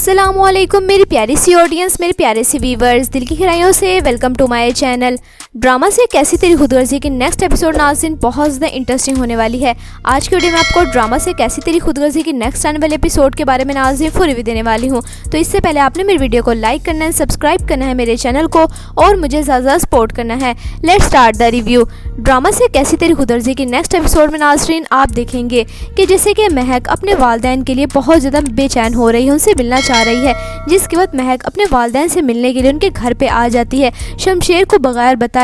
अस्सलामुअलैकुम मेरी प्यारी सी ऑडियंस, मेरे प्यारे से व्यूवर्स, दिल की गहराइयों से welcome to my channel. Drama से कैसी तेरी खुदगर्जी की नेक्स्ट एपिसोड नाज़रीन बहुत ज़्यादा इंटरेस्टिंग होने वाली है। आज की वीडियो में आपको ड्रामा से कैसी तेरी खुदगर्जी की नेक्स्ट आने वाले एपिसोड के बारे में नाज़रीन फुल रिव्यू देने वाली हूँ। तो इससे पहले आपने मेरी वीडियो को लाइक करना है, सब्सक्राइब करना है मेरे चैनल को और मुझे ज़्यादा सपोर्ट करना है। Let's start the review. Drama से कैसी तेरी खुदगर्जी की नेक्स्ट एपिसोड में नाज़रीन आप देखेंगे कि जैसे कि महक अपने वालिदैन के लिए बहुत ज़्यादा बेचैन हो रही है, उनसे मिलना चाह रही है, जिसके बाद महक अपने वालिदैन से मिलने के लिए उनके घर पे आ जाती है शमशेर को बगैर बताए।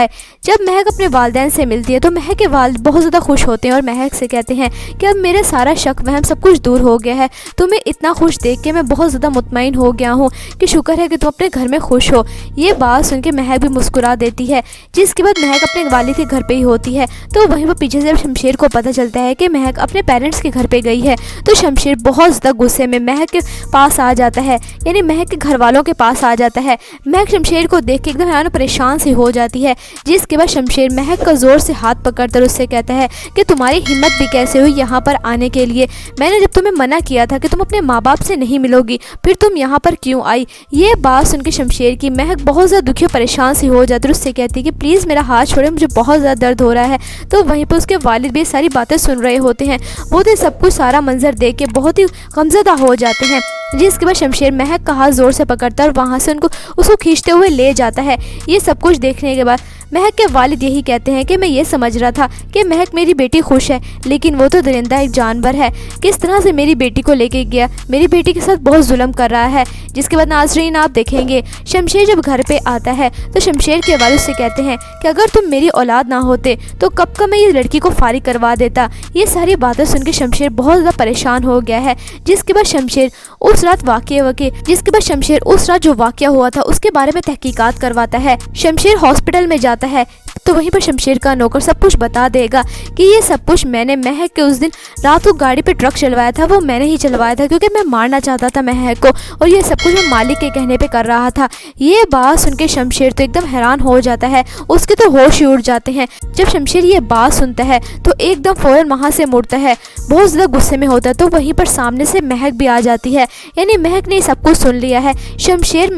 जब महक अपने वालिदैन से मिलती है तो महक के वालिद बहुत ज़्यादा खुश होते हैं और महक से कहते हैं कि अब मेरा सारा शक वहम सब कुछ दूर हो गया है। तुम्हें इतना खुश देख के मैं बहुत ज़्यादा मुतमईन हो गया हूँ कि शुक्र है कि तुम अपने घर में खुश हो। ये बात सुन के महक भी मुस्कुरा देती है, जिसके बाद महक अपने वालिद के घर पे ही होती है। तो वहीं पर पीछे से शमशेर को पता चलता है कि महक अपने पेरेंट्स के घर पे गई है, तो शमशेर बहुत ज़्यादा गुस्से में महक के पास आ जाता है, यानी महक के घर वालों के पास आ जाता है। महक शमशेर को देख के एकदम हैरान परेशान सी हो जाती है, जिसके बाद शमशेर महक का जोर से हाथ पकड़कर उससे कहता है कि तुम्हारी हिम्मत भी कैसे हुई यहाँ पर आने के लिए। मैंने जब तुम्हें मना किया था कि तुम अपने माँ बाप से नहीं मिलोगी, फिर तुम यहाँ पर क्यों आई। ये बात सुन के शमशेर की महक बहुत ज़्यादा दुखी परेशान सी हो जाती है, उससे कहती है कि प्लीज़ मेरा हाथ छोड़े, मुझे बहुत ज़्यादा दर्द हो रहा है। तो वहीं पर उसके वालिद भी सारी बातें सुन रहे होते हैं। वो तो सब कुछ सारा मंजर देख के बहुत ही गमज़दा हो जाते हैं, जिसके बाद शमशेर महक का हाथ जोर से पकड़ता है और वहाँ से उसको खींचते हुए ले जाता है। ये सब कुछ देखने के बाद महक के वालिद यही कहते हैं कि मैं ये समझ रहा था कि महक मेरी बेटी खुश है, लेकिन वो तो दरिंदा एक जानवर है, किस तरह से मेरी बेटी को लेके गया, मेरी बेटी के साथ बहुत जुल्म कर रहा है। जिसके बाद नाज़रीन आप देखेंगे शमशेर जब घर पे आता है तो शमशेर के वालिद से कहते हैं कि अगर तुम मेरी औलाद ना होते तो कब का मैं ये लड़की को फारिग करवा देता। ये सारी बातें सुन के शमशेर बहुत ज़्यादा परेशान हो गया है। जिसके बाद शमशेर उस रात जो वाक़या हुआ था उसके बारे में तहकीकात करवाता है। शमशेर हॉस्पिटल में जाता है तो वहीं पर शमशेर का नौकर सब कुछ बता देगा कि ये सब कुछ मैंने महक के उस दिन रात को गाड़ी पे ट्रक चलवाया था, वो मैंने ही चलवाया था क्योंकि मैं मारना चाहता था महक को, और ये सब कुछ मैं मालिक के कहने पे कर रहा था। ये बात सुन के शमशेर तो एकदम हैरान हो जाता है, उसके तो होश ही उड़ जाते हैं। जब शमशेर ये बात सुनता है तो एकदम फ़ौरन वहाँ से मुड़ता है, बहुत ज़्यादा गुस्से में होता है। तो वहीं पर सामने से महक भी आ जाती है, यानी महक ने सब कुछ सुन लिया है। शमशेर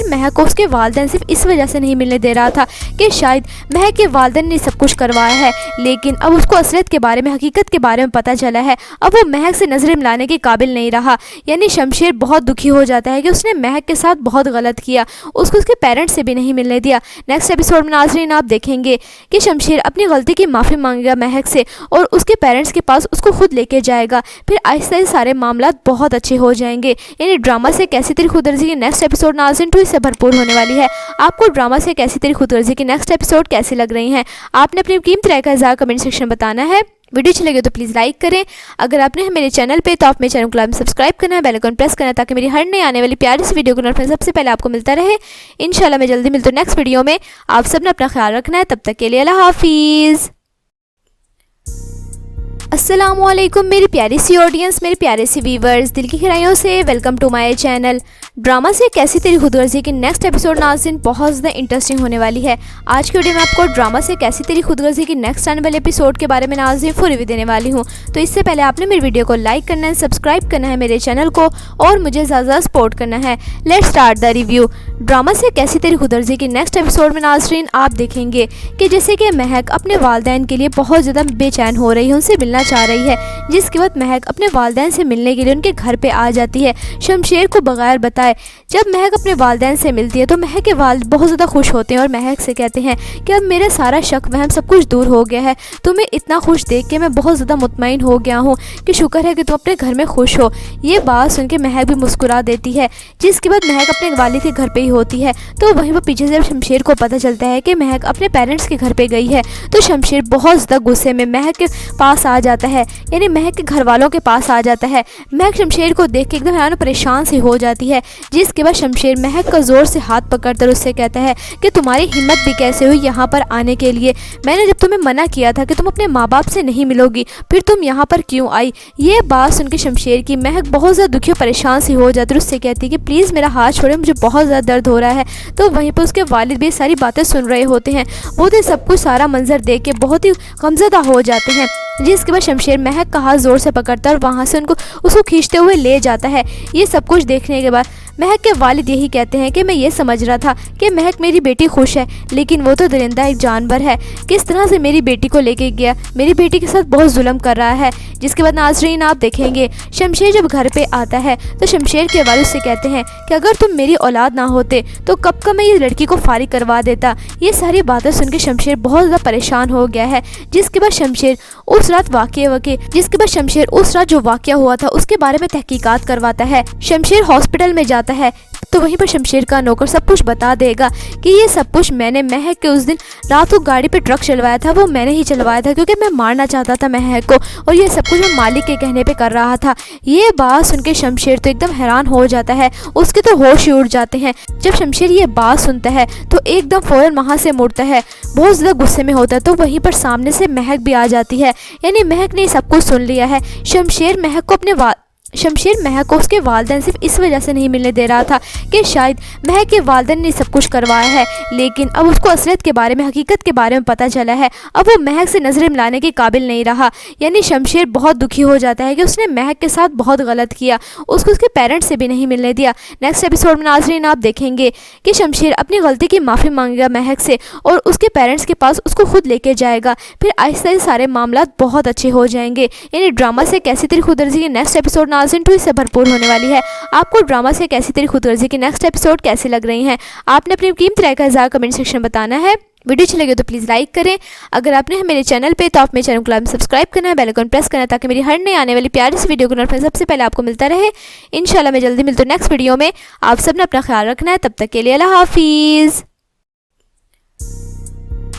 महक को उसके वालिदैन सिर्फ इस वजह से नहीं मिलने दे रहा था कि शायद महक के वालिदैन ने सब कुछ करवाया है, लेकिन अब उसको असलियत के बारे में, हकीकत के बारे में पता चला है। अब वो महक से नजरें मिलाने के काबिल नहीं रहा, यानी शमशेर बहुत दुखी हो जाता है कि उसने महक के साथ बहुत गलत किया, उसको उसके पेरेंट्स से भी नहीं मिलने दिया। नेक्स्ट एपिसोड में नाज़रीन आप देखेंगे कि शमशेर अपनी गलती की माफ़ी मांगेगा महक से और उसके पेरेंट्स के पास उसको खुद लेके जाएगा। फिर आहिस्ता आहिस्ता सारे मामला बहुत अच्छे हो जाएंगे। यानी ड्रामा से कैसी तेरी खुदगर्जी की नेक्स्ट एपिसोड नाज़रीन ट्विस्ट से भरपूर होने वाली है। आपको ड्रामा से कैसी तेरी खुदगर्जी की नेक्स्ट एपिसोड कैसी लग रही हैं, आपने अपनी कीमती राय का इज़हार कमेंट सेक्शन में बताना है। वीडियो अच्छी लगे तो प्लीज़ लाइक करें। अगर आपने मेरे चैनल पे तो आप मेरे चैनल को सब्सक्राइब करना है, बेल आइकन प्रेस करना है, ताकि मेरी हर नई आने वाली प्यारी सी वीडियो को नोटिफिकेशन सबसे पहले आपको मिलता रहे। इंशाल्लाह मैं जल्दी मिलती हूँ नेक्स्ट वीडियो में। आप सब ने अपना ख्याल रखना है, तब तक के लिए अल्लाह हाफिज़। अस्सलामुअलैकुम मेरी प्यारी सी ऑडियंस, मेरे प्यारे से व्यूवर्स, दिल की गहराइयों से welcome to my channel. Drama से कैसी तेरी खुदगर्जी की नेक्स्ट एपिसोड नाज़रीन बहुत ज़्यादा इंटरेस्टिंग होने वाली है। आज की वीडियो में आपको ड्रामा से कैसी तेरी खुदगर्जी की नेक्स्ट आने वाले एपिसोड के बारे में नाज़रीन फुल रिव्यू देने वाली हूँ। तो इससे पहले आपने मेरी वीडियो को लाइक करना है, सब्सक्राइब करना है मेरे चैनल को और मुझे ज़्यादा सपोर्ट करना है। Let's start the review. Drama से कैसी तेरी खुदगर्जी की नेक्स्ट एपिसोड में नाज़रीन आप देखेंगे कि जैसे कि महक अपने वालिदैन के लिए बहुत ज़्यादा बेचैन हो रही है, उनसे मिलना चाह रही है, जिसके बाद महक अपने वालिदैन से मिलने के लिए उनके घर पे आ जाती है शमशेर को बगैर बताए। जब महक अपने वालिदैन से मिलती है तो महक के वालिद बहुत ज़्यादा खुश होते हैं और महक से कहते हैं कि अब मेरा सारा शक वहम सब कुछ दूर हो गया है। तुम्हें इतना खुश देख के मैं बहुत ज़्यादा मुतमईन हो गया हूँ कि शुक्र है कि तुम अपने घर में खुश हो। ये बात सुन के महक भी मुस्कुरा देती है, जिसके बाद महक अपने वालिद के घर पे ही होती है। तो वहीं पर पीछे से शमशेर को पता चलता है कि महक अपने पेरेंट्स के घर पे गई है, तो शमशेर बहुत ज़्यादा गुस्से में महक के पास आ जाता है, यानी महक के घर वालों के पास आ जाता है। महक शमशेर को देख के एकदम हैरान परेशान सी हो जाती है, जिसके बाद शमशेर महक का जोर से हाथ पकड़कर उससे कहता है कि तुम्हारी हिम्मत भी कैसे हुई यहाँ पर आने के लिए। मैंने जब तुम्हें मना किया था कि तुम अपने माँ बाप से नहीं मिलोगी, फिर तुम यहाँ पर क्यों आई। ये बात सुन के शमशेर की महक बहुत ज़्यादा दुखी परेशान सी हो जाती है, उससे कहती है कि प्लीज़ मेरा हाथ छोड़े, मुझे बहुत ज़्यादा दर्द हो रहा है। तो वहीं पर उसके वालिद भी सारी बातें सुन रहे होते हैं। वो तो सब कुछ सारा मंजर देख के बहुत ही गमज़दा हो जाते हैं, जिसके बाद बाद शमशेर महक का हाथ जोर से पकड़ता है और वहाँ से उसको खींचते हुए ले जाता है। ये सब कुछ देखने के बाद महक के वालिद यही कहते हैं कि मैं ये समझ रहा था कि महक मेरी बेटी खुश है, लेकिन वो तो दरिंदा एक जानवर है। किस तरह से मेरी बेटी को लेके गया, मेरी बेटी के साथ बहुत जुल्म कर रहा है। जिसके बाद नाज़रीन आप देखेंगे शमशेर जब घर पे आता है तो शमशेर के वालिद से कहते हैं कि अगर तुम मेरी औलाद ना होते तो कब का मैं ये लड़की को फारिग करवा देता। ये सारी बातें सुन के शमशेर बहुत ज़्यादा परेशान हो गया है। जिसके बाद शमशेर उस रात जो वाक़या हुआ था उसके बारे में तहकीकात करवाता है। शमशेर हॉस्पिटल में जाता है तो वहीं पर शमशेर का नौकर सब कुछ बता देगा कि ये सब कुछ मैंने महक के उस दिन रात को गाड़ी पे ट्रक चलवाया था, वो मैंने ही चलवाया था क्योंकि मैं मारना चाहता था महक को, और ये सब कुछ मैं मालिक के कहने पे कर रहा था। ये बात सुन के शमशेर तो एकदम हैरान हो जाता है, उसके तो होश ही उड़ जाते हैं। जब शमशेर ये बात सुनता है तो एकदम फ़ौरन वहाँ से मुड़ता है, बहुत ज़्यादा गुस्से में होता है। तो वहीं पर सामने से महक भी आ जाती है, यानी महक ने सब कुछ सुन लिया है। शमशेर महक को उसके वालिदैन सिर्फ इस वजह से नहीं मिलने दे रहा था कि शायद महक के वालिदैन ने सब कुछ करवाया है, लेकिन अब उसको असलियत के बारे में, हकीकत के बारे में पता चला है। अब वो महक से नजरें मिलाने के काबिल नहीं रहा। यानी शमशेर बहुत दुखी हो जाता है कि उसने महक के साथ बहुत गलत किया, उसको उसके पेरेंट्स से भी नहीं मिलने दिया। नेक्स्ट एपिसोड में नाज़रीन आप देखेंगे कि शमशेर अपनी गलती की माफ़ी मांगेगा महक से और उसके पेरेंट्स के पास उसको खुद लेके जाएगा। फिर आहिस्ता सारे मामला बहुत अच्छे हो जाएंगे। यानी ड्रामा से कैसी तेरी खुदगर्जी की नेक्स्ट एपिसोड नाज़रीन ट्विस्ट से भरपूर होने वाली है। आपको ड्रामा से कैसी तेरी खुदगर्जी की नेक्स्ट एपिसोड कैसे लग रही हैं, आपने अपनी कीमती राय का इज़हार कमेंट सेक्शन में बताना है। वीडियो अच्छी लगे तो प्लीज़ लाइक करें। अगर आपने मेरे चैनल पे तो आप मेरे चैनल को सब्सक्राइब करना है, बेल आइकन प्रेस करना है ताकि मेरी हर नई आने वाली प्यारी सी वीडियो को नोटिफिकेशन सबसे पहले आपको मिलता रहे। इंशाल्लाह मैं जल्दी मिलती हूँ नेक्स्ट वीडियो में। आप सब ने अपना ख्याल रखना है, तब तक के लिए अल्लाह हाफिज़।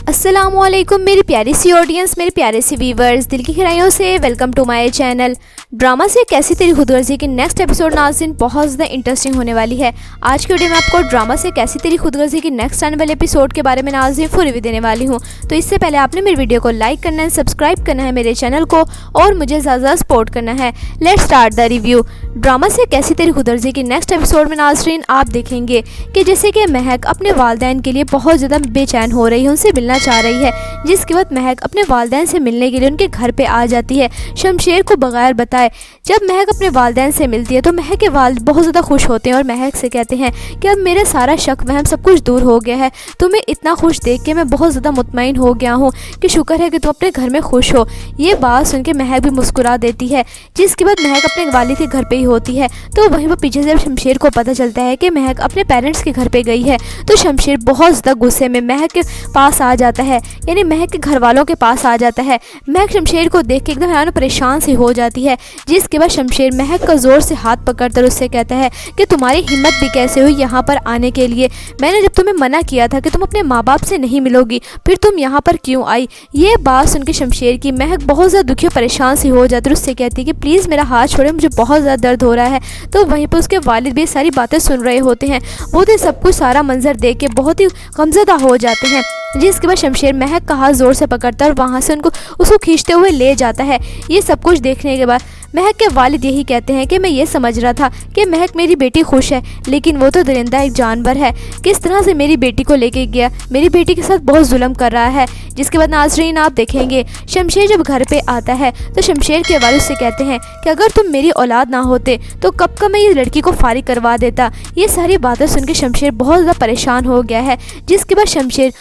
अस्सलामुअलैकुम मेरी प्यारी सी ऑडियंस, मेरे प्यारे सी व्यूवर्स, दिल की गहराइयों से welcome to my channel. Drama से कैसी तेरी खुदगर्जी की नेक्स्ट एपिसोड नाज़रीन बहुत ज़्यादा इंटरेस्टिंग होने वाली है। आज की वीडियो में आपको ड्रामा से कैसी तेरी खुदगर्जी की नेक्स्ट आने वाले एपिसोड के बारे में नाज़रीन फुल रिव्यू देने वाली हूँ। तो इससे पहले आपने मेरी वीडियो को लाइक करना है, सब्सक्राइब करना है मेरे चैनल को और मुझे ज़्यादा सपोर्ट करना है। Let's start the review. Drama से कैसी तेरी खुदगर्जी की नेक्स्ट एपिसोड में नाज़रीन आप देखेंगे कि जैसे कि महक अपने वालिदैन के लिए बहुत ज़्यादा बेचैन हो रही है, उनसे मिलना चाह रही है। जिसके बाद महक अपने वालिदैन से मिलने के लिए उनके घर पे आ जाती है शमशेर को बगैर बताए। जब महक अपने वालिदैन से मिलती है तो महक के वालिद बहुत ज़्यादा खुश होते हैं और महक से कहते हैं कि अब मेरा सारा शक वहम सब कुछ दूर हो गया है। तुम्हें इतना खुश देख के मैं बहुत ज़्यादा मुतमईन हो गया हूँ कि शुक्र है कि तुम अपने घर में खुश हो। ये बात सुन के महक भी मुस्कुरा देती है। जिसके बाद महक अपने वालिद के घर पे ही होती है तो वहीं पर पीछे से शमशेर को पता चलता है कि महक अपने पेरेंट्स के घर पे गई है। तो शमशेर बहुत ज़्यादा गुस्से में महक के पास आ जाता है, यानी महक के घर वालों के पास आ जाता है। महक शमशेर को देख के एकदम हैरान परेशान सी हो जाती है। जिसके बाद शमशेर महक का जोर से हाथ पकड़कर उससे कहता है कि तुम्हारी हिम्मत भी कैसे हुई यहाँ पर आने के लिए। मैंने जब तुम्हें मना किया था कि तुम अपने माँ बाप से नहीं मिलोगी, फिर तुम यहाँ पर क्यों आई। ये बात सुन के शमशेर की महक बहुत ज़्यादा दुखी और परेशान सी हो जाती है। उससे कहती है कि प्लीज़ मेरा हाथ छोड़े, मुझे बहुत ज़्यादा दर्द हो रहा है। तो वहीं पर उसके वालिद भी सारी बातें सुन रहे होते हैं। वो तो सब कुछ सारा मंजर देख के बहुत ही गमज़दा हो जाते हैं। जिसके बाद शमशेर महक का हाथ जोर से पकड़ता है और वहाँ से उसको खींचते हुए ले जाता है। ये सब कुछ देखने के बाद महक के वालिद यही कहते हैं कि मैं ये समझ रहा था कि महक मेरी बेटी खुश है, लेकिन वो तो दरिंदा एक जानवर है। किस तरह से मेरी बेटी को लेके गया, मेरी बेटी के साथ बहुत जुल्म कर रहा है। जिसके बाद नाज़रीन आप देखेंगे शमशेर जब घर पे आता है तो शमशेर के वालिद से कहते हैं कि अगर तुम मेरी औलाद ना होते तो कब का मैं ये लड़की को फारिग करवा देता। ये सारी बातें सुन के शमशेर बहुत ज़्यादा परेशान हो गया है। जिसके बाद शमशेर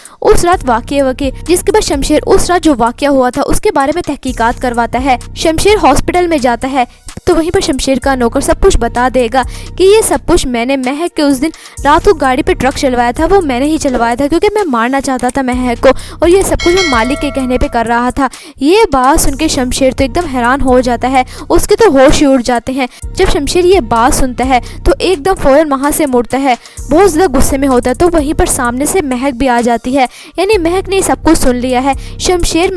उस रात जो वाक़या हुआ था उसके बारे में तहकीकात करवाता है। शमशेर हॉस्पिटल में जाता है तो वहीं पर शमशेर का नौकर सब कुछ बता देगा कि ये सब कुछ मैंने महक के उस दिन रात को गाड़ी पे ट्रक चलवाया था, वो मैंने ही चलवाया था क्योंकि मैं मारना चाहता था महक को, और ये सब कुछ मैं मालिक के कहने पे कर रहा था। ये बात सुन के शमशेर तो एकदम हैरान हो जाता है, उसके तो होश ही उड़ जाते हैं। जब शमशेर ये बात सुनता है तो एकदम फ़ौरन वहाँ से मुड़ता है, बहुत ज़्यादा गुस्से में होता है। तो वहीं पर सामने से महक भी आ जाती है, यानी महक ने सब कुछ सुन लिया है। शमशेर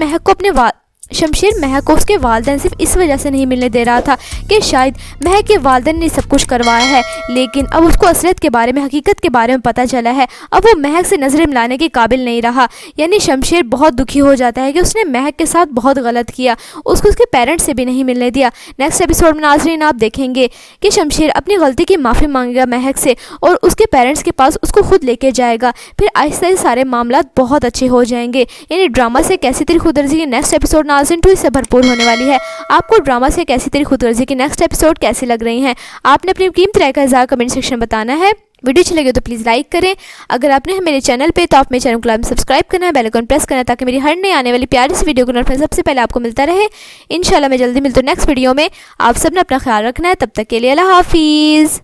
महक को उसके वालिदैन सिर्फ इस वजह से नहीं मिलने दे रहा था कि शायद महक के वालिदैन ने सब कुछ करवाया है, लेकिन अब उसको असलियत के बारे में, हकीकत के बारे में पता चला है। अब वो महक से नजरें मिलाने के काबिल नहीं रहा। यानी शमशेर बहुत दुखी हो जाता है कि उसने महक के साथ बहुत गलत किया, उसको उसके पेरेंट्स से भी नहीं मिलने दिया। नेक्स्ट एपिसोड में नाज़रीन आप देखेंगे कि शमशेर अपनी गलती की माफ़ी मांगेगा महक से और उसके पेरेंट्स के पास उसको खुद लेके जाएगा। फिर आहिस्ता सारे मामला बहुत अच्छे हो जाएंगे। यानी ड्रामा से कैसी तेरी खुदगर्जी की नेक्स्ट एपिसोड नाज़रीन ट्विस्ट से भरपूर होने वाली है। आपको ड्रामा से कैसी तेरी खुदगर्जी की नेक्स्ट एपिसोड कैसी लग रही हैं, आपने अपनी कीमती राय का इज़हार कमेंट सेक्शन में बताना है। वीडियो अच्छी लगे तो प्लीज़ लाइक करें। अगर आपने मेरे चैनल पे तो आप मेरे चैनल को सब्सक्राइब करना है, बेल आइकन प्रेस करना है ताकि मेरी हर नई आने वाली प्यारी सी वीडियो को नोटिफिकेशन सबसे पहले आपको मिलता रहे। इंशाल्लाह मैं जल्दी मिलती हूँ नेक्स्ट वीडियो में। आप सब ने अपना ख्याल रखना है, तब तक के लिए अल्लाह हाफिज़।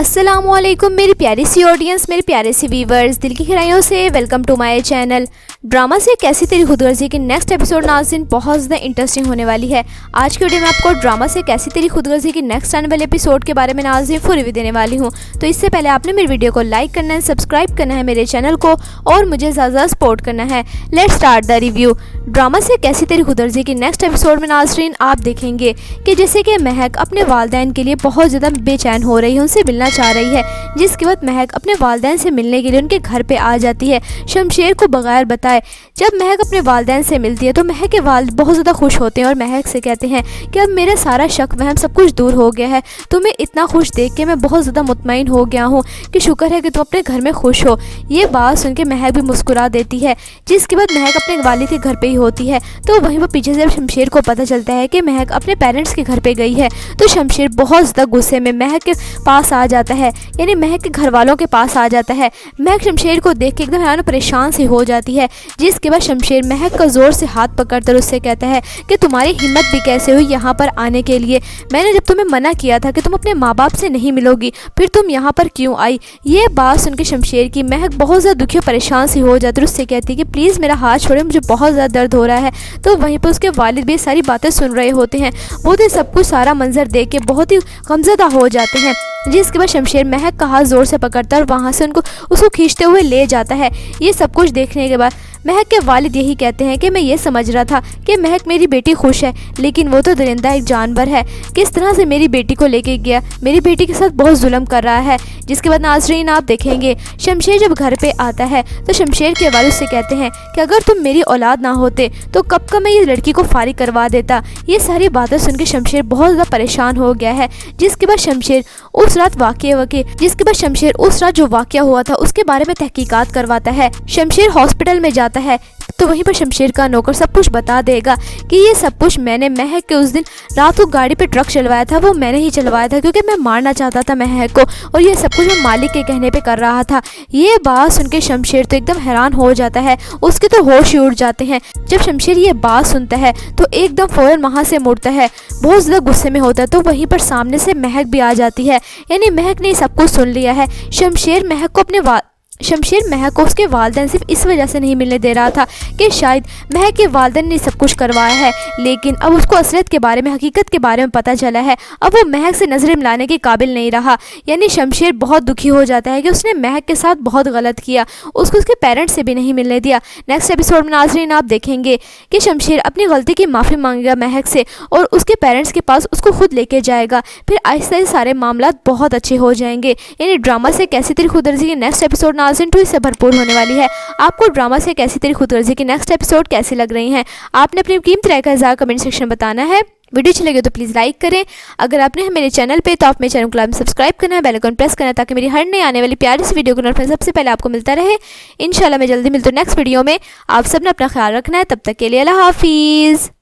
अस्सलामुअलैकुम मेरी प्यारी सी ऑडियंस, मेरे प्यारे सी व्यूवर्स, दिल की गहराइयों से welcome to my channel. Drama से कैसी तेरी खुदगर्जी की नेक्स्ट एपिसोड नाज़रीन बहुत ज़्यादा इंटरेस्टिंग होने वाली है। आज की वीडियो में आपको ड्रामा से कैसी तेरी खुदगर्जी की नेक्स्ट आने वाले एपिसोड के बारे में नाज़रीन फुल रिव्यू देने वाली हूँ। तो इससे पहले आपने मेरी वीडियो को लाइक करना है, सब्सक्राइब करना है मेरे चैनल को और मुझे ज़्यादा सपोर्ट करना है। Let's start the review. Drama से कैसी तेरी खुदगर्जी की नेक्स्ट एपिसोड में नाज़रीन आप देखेंगे कि जैसे कि महक अपने वालिदैन के लिए बहुत ज़्यादा बेचैन हो रही है, उनसे मिलना चाह रही है, जिसके बाद महक अपने वालिदैन से मिलने के लिए उनके घर पे आ जाती है शमशेर को बगैर बताए। जब महक अपने वालिदैन से मिलती है तो महक के वालिद बहुत ज़्यादा खुश होते हैं और महक से कहते हैं कि अब मेरा सारा शक वहम सब कुछ दूर हो गया है, तुम्हें इतना खुश देख के मैं बहुत ज़्यादा मुतमईन हो गया हूँ कि शुक्र है कि तुम अपने घर में खुश हो। ये बात सुन के महक भी मुस्कुरा देती है, जिसके बाद महक अपने वालिद के घर पे ही होती है। तो वहीं पर पीछे से शमशेर को पता चलता है कि महक अपने पेरेंट्स के घर पे गई है, तो शमशेर बहुत ज़्यादा गुस्से में महक के पास आ जाता है, यानी महक के घर वालों के पास आ जाता है। महक शमशेर को देख के एकदम हैरान परेशान सी हो जाती है, जिसके बाद शमशेर महक का जोर से हाथ पकड़कर उससे कहता है कि तुम्हारी हिम्मत भी कैसे हुई यहाँ पर आने के लिए, मैंने जब तुम्हें मना किया था कि तुम अपने माँ बाप से नहीं मिलोगी, फिर तुम यहाँ पर क्यों आई। ये बात सुन के शमशेर की महक बहुत ज़्यादा दुखी और परेशान सी हो जाती है, उससे कहती है कि प्लीज़ मेरा हाथ छोड़े, मुझे बहुत ज़्यादा दर्द हो रहा है। तो वहीं पर उसके वालिद भी सारी बातें सुन रहे होते हैं, वो तो सब कुछ सारा मंजर देख के बहुत ही गमज़दा हो जाते हैं, जिसके बाद शमशेर महक का हाथ जोर से पकड़ता है और वहाँ से उसको खींचते हुए ले जाता है। ये सब कुछ देखने के बाद महक के वालिद यही कहते हैं कि मैं ये समझ रहा था कि महक मेरी बेटी खुश है, लेकिन वो तो दरिंदा एक जानवर है, किस तरह से मेरी बेटी को लेके गया, मेरी बेटी के साथ बहुत जुल्म कर रहा है। जिसके बाद नाज़रीन आप देखेंगे शमशेर जब घर पे आता है तो शमशेर के वालिद से कहते हैं कि अगर तुम मेरी औलाद ना होते तो कब का मैं ये लड़की को फारिग करवा देता। ये सारी बातें सुन के शमशेर बहुत ज़्यादा परेशान हो गया है। जिसके बाद शमशेर उस रात जो वाक़या हुआ था उसके बारे में तहकीकात करवाता है। शमशेर हॉस्पिटल में जाता है तो वहीं पर शमशेर का नौकर सब कुछ बता देगा कि ये सब कुछ मैंने महक के उस दिन रात को गाड़ी पे ट्रक चलवाया था, वो मैंने ही चलवाया था क्योंकि मैं मारना चाहता था महक को, और ये सब कुछ मैं मालिक के कहने पे कर रहा था। ये बात सुन के शमशेर तो एकदम हैरान हो जाता है, उसके तो होश ही उड़ जाते हैं। जब शमशेर ये बात सुनता है तो एकदम फ़ौरन वहाँ से मुड़ता है, बहुत ज़्यादा गुस्से में होता है। तो वहीं पर सामने से महक भी आ जाती है, यानी महक ने सब कुछ सुन लिया है। शमशेर महक को उसके वालिदैन सिर्फ इस वजह से नहीं मिलने दे रहा था कि शायद महक के वालिदैन ने सब कुछ करवाया है, लेकिन अब उसको असलियत के बारे में, हकीकत के बारे में पता चला है। अब वो महक से नजरें मिलाने के काबिल नहीं रहा, यानी शमशेर बहुत दुखी हो जाता है कि उसने महक के साथ बहुत गलत किया, उसको उसके पेरेंट्स से भी नहीं मिलने दिया। नेक्स्ट एपिसोड में नाज़रीन आप देखेंगे कि शमशेर अपनी गलती की माफ़ी मांगेगा महक से और उसके पेरेंट्स के पास उसको खुद लेके जाएगा, फिर आहिस्ता आहिस्ता सारे मामला बहुत अच्छे हो जाएंगे। यानी ड्रामा से कैसी तेरी खुदगर्जी की नेक्स्ट एपिसोड नाज़रीन ट्विस्ट से भरपूर होने वाली है। आपको ड्रामा से कैसी तेरी खुदगर्जी की नेक्स्ट एपिसोड कैसी लग रही हैं, आपने अपनी कीमती राय का इज़हार कमेंट सेक्शन में बताना है। वीडियो अच्छी लगे तो प्लीज़ लाइक करें। अगर आपने मेरे चैनल पे तो आप मेरे चैनल को सब्सक्राइब करना है, बेल आइकन प्रेस करना है ताकि मेरी हर नई आने वाली प्यारी सी वीडियो को नोटिफिकेशन सबसे पहले आपको मिलता रहे। इंशाल्लाह मैं जल्दी मिलती हूँ नेक्स्ट वीडियो में। आप सब ने अपना ख्याल रखना है, तब तक के लिए अल्लाह हाफिज़।